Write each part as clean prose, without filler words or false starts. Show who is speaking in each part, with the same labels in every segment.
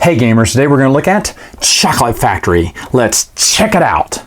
Speaker 1: Hey gamers, today we're going to look at Chocolate Factory. Let's check it out.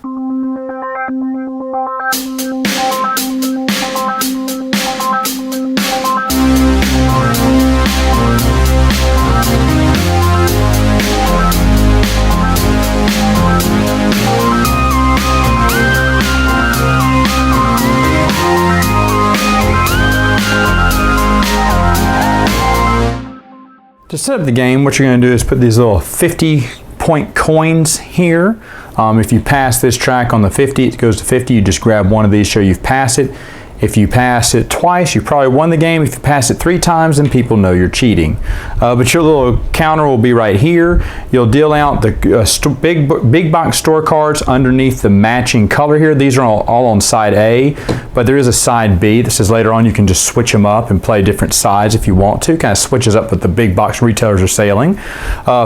Speaker 1: To set up the game, what you're going to do is put these little 50-point coins here. If you pass this track on the 50, it goes to 50. You just grab one of these, show you've passed it. If you pass it twice, you probably won the game. If you pass it 3 times, then people know you're cheating. But your little counter will be right here. You'll deal out the big box store cards underneath the matching color here. These are all on side A, but there is a side B. This is later on you can just switch them up and play different sides if you want to. Kind of switches up what the big box retailers are selling.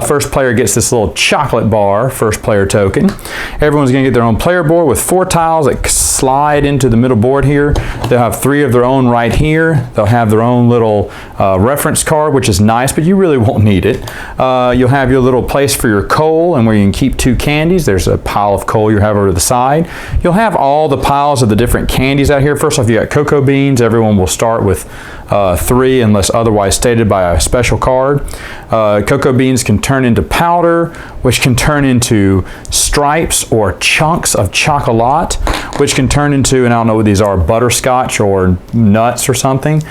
Speaker 1: First player gets this little chocolate bar, first player token. Everyone's going to get their own player board with 4 tiles that slide into the middle board here. They'll have 3 of their own right here. They'll have their own little reference card, which is nice, but you really won't need it. You'll have your little place for your coal and where you can keep 2 candies. There's a pile of coal you have over to the side. You'll have all the piles of the different candies out here. First off, you got cocoa beans. Everyone will start with 3 unless otherwise stated by a special card. Cocoa beans can turn into powder, which can turn into stripes or chunks of chocolate, which can turn into, and I don't know what these are, butterscotch or nuts or something,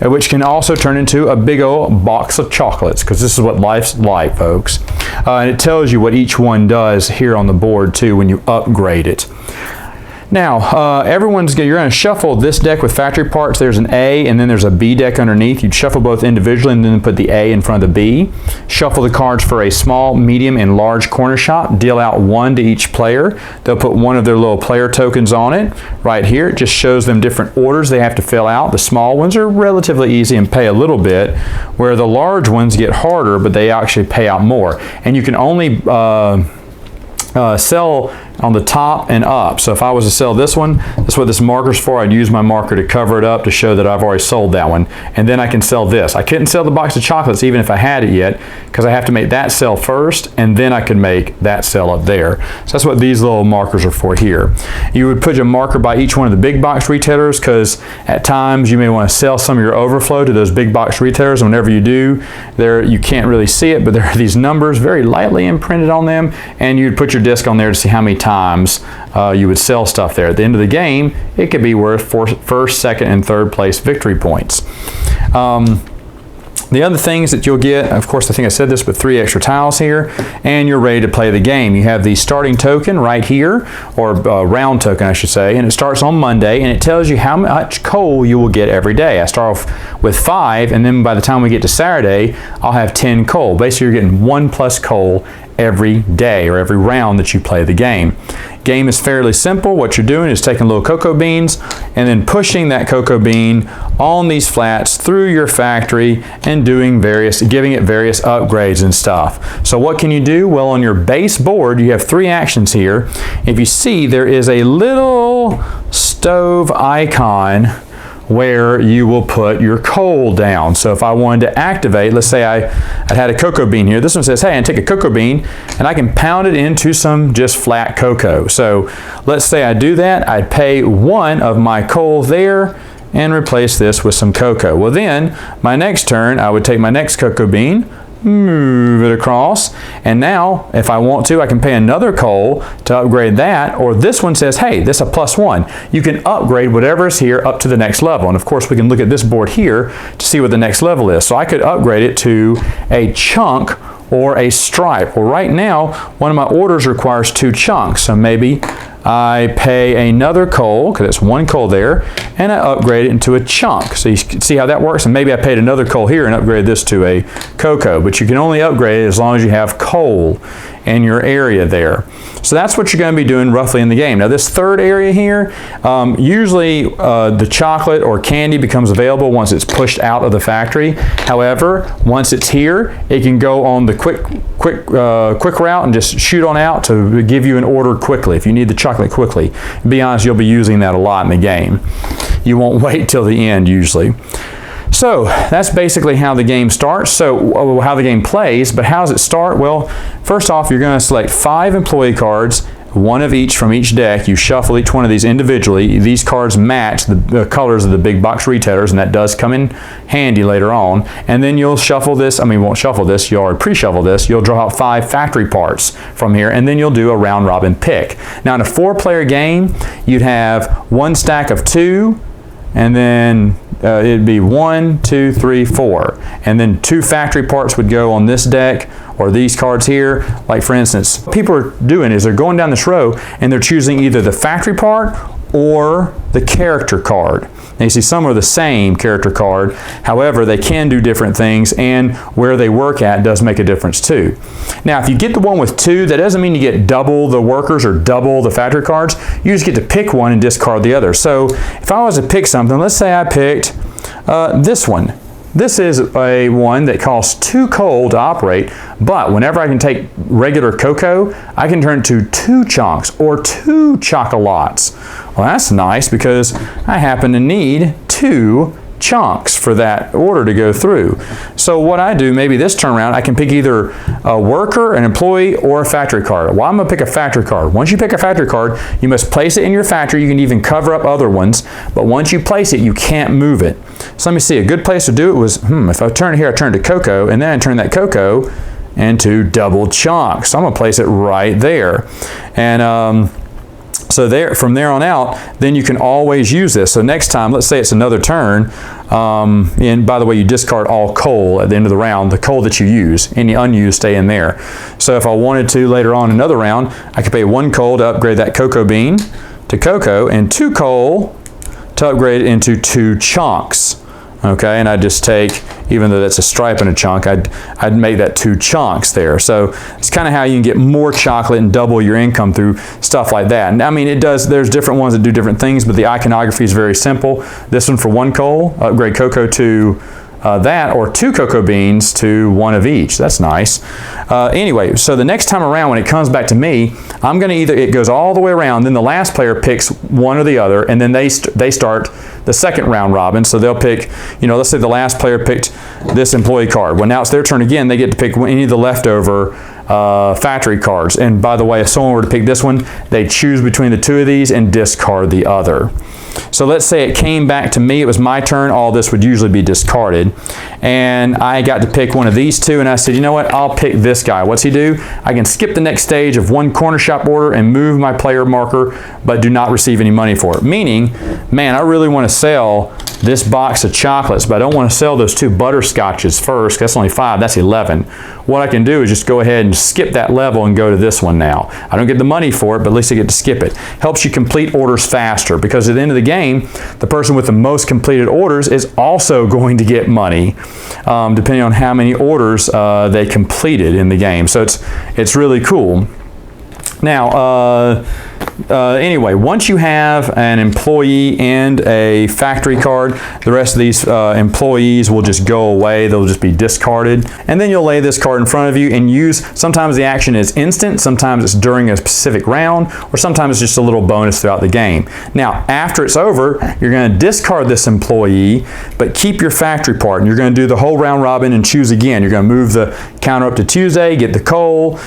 Speaker 1: which can also turn into a big old box of chocolates, because this is what life's like, folks. And it tells you what each one does here on the board too when you upgrade it. Now, you're going to shuffle this deck with factory parts. There's an A and then there's a B deck underneath. You'd shuffle both individually and then put the A in front of the B. Shuffle the cards for a small, medium, and large corner shop. Deal out 1 to each player. They'll put one of their little player tokens on it. Right here, it just shows them different orders they have to fill out. The small ones are relatively easy and pay a little bit, where the large ones get harder, but they actually pay out more. And you can only sell on the top and up. So if I was to sell this one, that's what this marker's for. I'd use my marker to cover it up to show that I've already sold that one. And then I can sell this. I couldn't sell the box of chocolates even if I had it yet, because I have to make that sell first, and then I can make that sell up there. So that's what these little markers are for here. You would put a marker by each one of the big box retailers, because at times you may want to sell some of your overflow to those big box retailers. And whenever you do, you can't really see it, but there are these numbers very lightly imprinted on them, and you'd put your disc on there to see how many times you would sell stuff there. At the end of the game, it could be worth first, second, and third place victory points. The other things that you'll get, of course, I think I said this, but 3 extra tiles here, and you're ready to play the game. You have the starting token right here, or round token, I should say, and it starts on Monday, and it tells you how much coal you will get every day. I start off with 5, and then by the time we get to Saturday, I'll have 10 coal. Basically, you're getting 1 plus coal every day or every round that you play the game. Game is fairly simple. What you're doing is taking little cocoa beans and then pushing that cocoa bean on these flats through your factory and giving it various upgrades and stuff. So what can you do? Well, on your base board, you have 3 actions here. If you see, there is a little stove icon where you will put your coal down. So if I wanted to activate, let's say I had a cocoa bean here. This one says, hey, I take a cocoa bean and I can pound it into some just flat cocoa. So let's say I do that. I'd pay 1 of my coal there and replace this with some cocoa. Well, then my next turn, I would take my next cocoa bean, move it across, and now if I want to, I can pay another coal to upgrade that. Or this one says, hey, this is a +1. You can upgrade whatever is here up to the next level. And of course we can look at this board here to see what the next level is. So I could upgrade it to a chunk or a stripe. Well, right now one of my orders requires 2 chunks, so maybe I pay another coal, because it's 1 coal there, and I upgrade it into a chunk. So you can see how that works. And maybe I paid another coal here and upgraded this to a cocoa. But you can only upgrade it as long as you have coal in your area there. So that's what you're going to be doing roughly in the game. Now this third area here, usually the chocolate or candy becomes available once it's pushed out of the factory. However, once it's here, it can go on the quick route and just shoot on out to give you an order quickly if you need the chocolate quickly. To be honest, you'll be using that a lot in the game. You won't wait till the end usually. So that's basically how the game starts. So how the game plays, but how does it start? Well, first off, you're going to select 5 employee cards, one of each from each deck. You shuffle each one of these individually. These cards match the colors of the big box retailers, and that does come in handy later on. And then you'll shuffle this, you won't shuffle this, you already pre-shuffle this. You'll draw out 5 factory parts from here, and then you'll do a round robin pick. Now in a 4-player game, you'd have 1 stack of 2, and then it'd be 1, 2, 3, 4. And then 2 factory parts would go on this deck, or these cards here. Like for instance, what people are doing is they're going down this row and they're choosing either the factory part or the character card. Now you see some are the same character card, however they can do different things, and where they work at does make a difference too. Now if you get the one with 2, that doesn't mean you get double the workers or double the factory cards. You just get to pick one and discard the other. So if I was to pick something, let's say I picked this one. This is a one that costs 2 coal to operate, but whenever I can take regular cocoa, I can turn it to 2 chunks or 2 chocolates. Well, that's nice because I happen to need 2 chunks for that order to go through. So what I do, maybe this turn around, I can pick either a worker, an employee, or a factory card. Well, I'm going to pick a factory card. Once you pick a factory card, you must place it in your factory. You can even cover up other ones, but once you place it, you can't move it. So let me see, a good place to do it was, if I turn it here, I turn to cocoa, and then I turn that cocoa into double chunks. So I'm going to place it right there. And so from there on out, then you can always use this. So next time, let's say it's another turn, and by the way, you discard all coal at the end of the round. The coal that you use, any unused, stay in there. So if I wanted to later on another round, I could pay 1 coal to upgrade that cocoa bean to cocoa, and 2 coal to upgrade it into 2 chunks. Okay, and I just take, even though that's a stripe and a chunk, I'd make that 2 chunks there. So it's kind of how you can get more chocolate and double your income through stuff like that. And I mean, there's different ones that do different things, but the iconography is very simple. This one for 1 coal, upgrade cocoa to that, or 2 cocoa beans to 1 of each. That's nice. Anyway, so the next time around when it comes back to me, I'm going to it goes all the way around, then the last player picks one or the other, and then they start the second round robin. So they'll pick, let's say the last player picked this employee card. Well, now it's their turn again. They get to pick any of the leftover factory cards. And by the way, if someone were to pick this one, they choose between the 2 of these and discard the other. So let's say it came back to me, it was my turn, all this would usually be discarded. And I got to pick one of these 2, and I said, you know what, I'll pick this guy. What's he do? I can skip the next stage of 1 corner shop order and move my player marker, but do not receive any money for it. Meaning, man, I really want to sell this box of chocolates, but I don't want to sell those 2 butterscotches first. That's only 5, that's 11. What I can do is just go ahead and skip that level and go to this one now. I don't get the money for it, but at least I get to skip it. Helps you complete orders faster, because at the end of the game, the person with the most completed orders is also going to get money, depending on how many orders they completed in the game. So it's really cool. Now, anyway, once you have an employee and a factory card, the rest of these employees will just go away. They'll just be discarded. And then you'll lay this card in front of you and use, sometimes the action is instant, sometimes it's during a specific round, or sometimes it's just a little bonus throughout the game. Now, after it's over, you're going to discard this employee, but keep your factory part. And you're going to do the whole round robin and choose again. You're going to move the counter up to Tuesday, get the coal,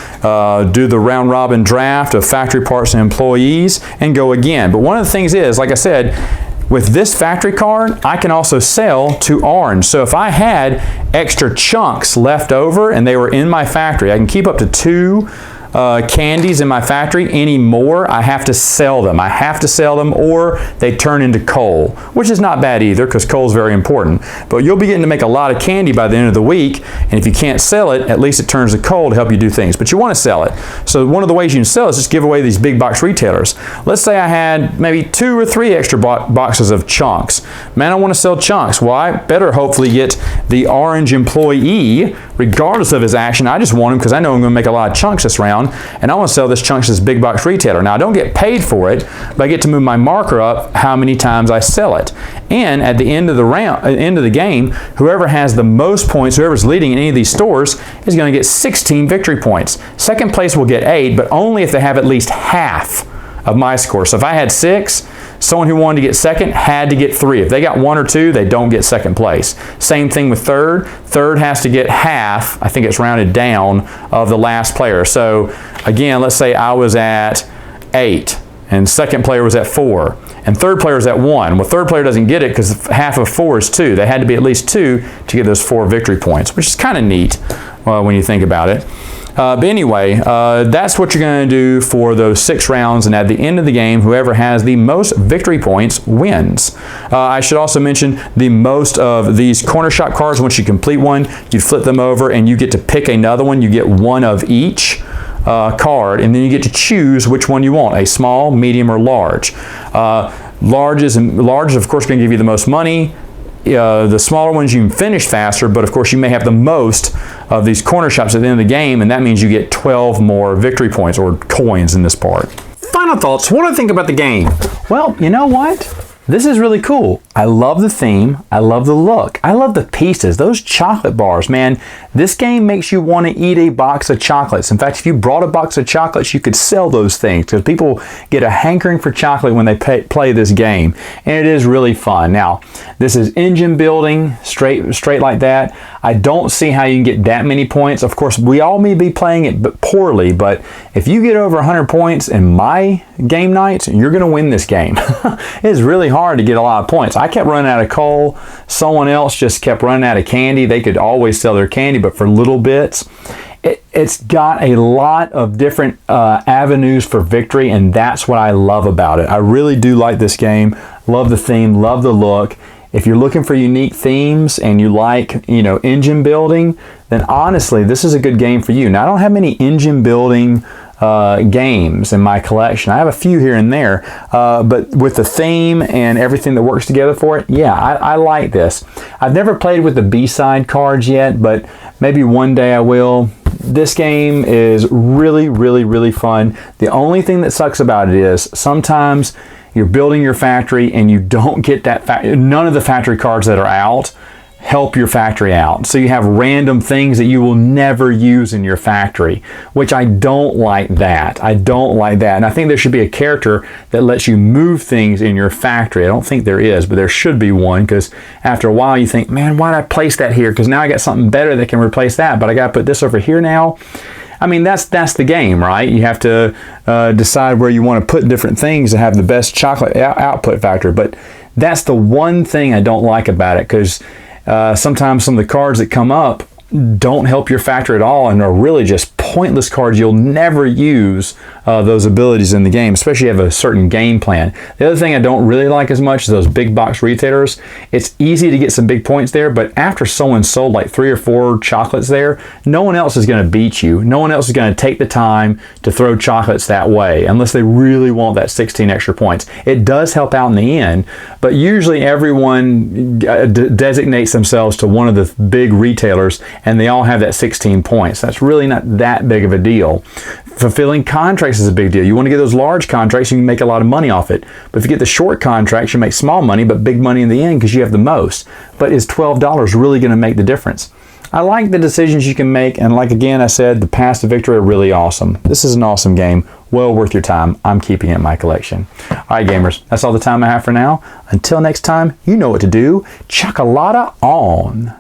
Speaker 1: do the round robin draft of factory parts and employees, and go again. But one of the things is, like I said, with this factory card, I can also sell to orange. So if I had extra chunks left over and they were in my factory, I can keep up to 2 candies in my factory. Any more, I have to sell them. I have to sell them, or they turn into coal, which is not bad either, because coal is very important. But you'll be getting to make a lot of candy by the end of the week, and if you can't sell it, at least it turns to coal to help you do things. But you want to sell it. So one of the ways you can sell is just give away these big box retailers. Let's say I had maybe 2 or 3 extra boxes of chunks. Man, I want to sell chunks. Well, I better hopefully get the orange employee, regardless of his action. I just want him because I know I'm going to make a lot of chunks this round, and I want to sell this chunks to this big box retailer. Now, I don't get paid for it, but I get to move my marker up how many times I sell it. And at the end of the round, end of the game, whoever has the most points, whoever's leading in any of these stores, is going to get 16 victory points. Second place will get 8, but only if they have at least half of my score. So if I had 6, Someone who wanted to get second had to get 3. If they got 1 or 2, they don't get second place. Same thing with third. Third has to get half, I think it's rounded down, of the last player. So again, let's say I was at 8 and second player was at 4 and third player is at 1. Well, third player doesn't get it because half of 4 is 2. They had to be at least 2 to get those 4 victory points, which is kind of neat when you think about it. But anyway, that's what you're going to do for those 6 rounds, and at the end of the game, whoever has the most victory points wins. I should also mention the most of these corner shop cards, once you complete one, you flip them over and you get to pick another one. You get 1 of each card, and then you get to choose which one you want, a small, medium, or large. Large is of course going to give you the most money. The smaller ones you can finish faster, but of course you may have the most of these corner shops at the end of the game, and that means you get 12 more victory points or coins in this part. Final thoughts. What do I think about the game? Well, you know what? This is really cool. I love the theme. I love the look. I love the pieces. Those chocolate bars, man. This game makes you want to eat a box of chocolates. In fact, if you brought a box of chocolates, you could sell those things because people get a hankering for chocolate when they play this game. And it is really fun. Now, this is engine building, straight like that. I don't see how you can get that many points. Of course, we all may be playing it poorly, but if you get over 100 points in my game nights, you're going to win this game. It's really hard to get a lot of points. I kept running out of coal. Someone else just kept running out of candy. They could always sell their candy, but for little bits. It's got a lot of different avenues for victory, and that's what I love about it. I really do like this game. Love the theme, love the look. If you're looking for unique themes and you like, engine building, then honestly, this is a good game for you. Now, I don't have many engine building games in my collection. I have a few here and there, but with the theme and everything that works together for it, yeah, I like this. I've never played with the B-side cards yet, but maybe one day I will. This game is really, really, really fun. The only thing that sucks about it is sometimes you're building your factory and you don't get none of the factory cards that are out help your factory out. So you have random things that you will never use in your factory, which I don't like that. I don't like that. And I think there should be a character that lets you move things in your factory. I don't think there is, but there should be one, because after a while you think, man, why did I place that here? Because now I got something better that can replace that, but I got to put this over here now. I mean, that's the game, right? You have to decide where you want to put different things to have the best chocolate output factor. But that's the one thing I don't like about it, because sometimes some of the cards that come up don't help your factory at all and are really just pointless cards. You'll never use those abilities in the game, especially if you have a certain game plan. The other thing I don't really like as much is those big box retailers. It's easy to get some big points there, but after someone sold like 3 or 4 chocolates there, no one else is going to beat you. No one else is going to take the time to throw chocolates that way unless they really want that 16 extra points. It does help out in the end, but usually everyone designates themselves to one of the big retailers and they all have that 16 points. That's really not that big of a deal. Fulfilling contracts is a big deal. You want to get those large contracts, you can make a lot of money off it. But if you get the short contracts, you make small money, but big money in the end because you have the most. But is $12 really going to make the difference? I like the decisions you can make, and like again I said, the paths to victory are really awesome. This is an awesome game. Well worth your time. I'm keeping it in my collection. All right, gamers, that's all the time I have for now. Until next time, you know what to do. Chocolata on.